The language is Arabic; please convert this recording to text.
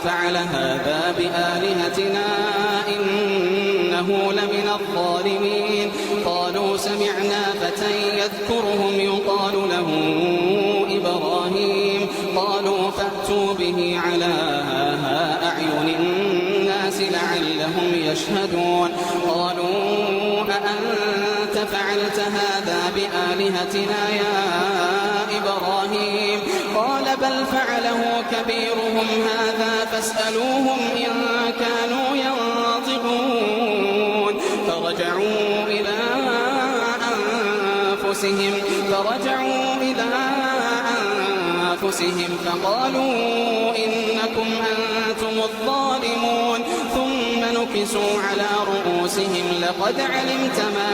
فعل هذا بآلهتنا إنه لمن الظالمين. قالوا سمعنا فتى يذكرهم يقال له إبراهيم. قالوا فأتوا به على أعين الناس لعلهم يشهدون. قالوا أأنت فعلت هذا بآلهتنا يا إبراهيم؟ قال بل فعله كبيرهم هذا فاسألوهم إن كانوا ينطقون. فرجعوا إلى أنفسهم فقالوا إنكم أنتم الظالمون. ثم نكسوا على رؤوسهم لقد علمت ما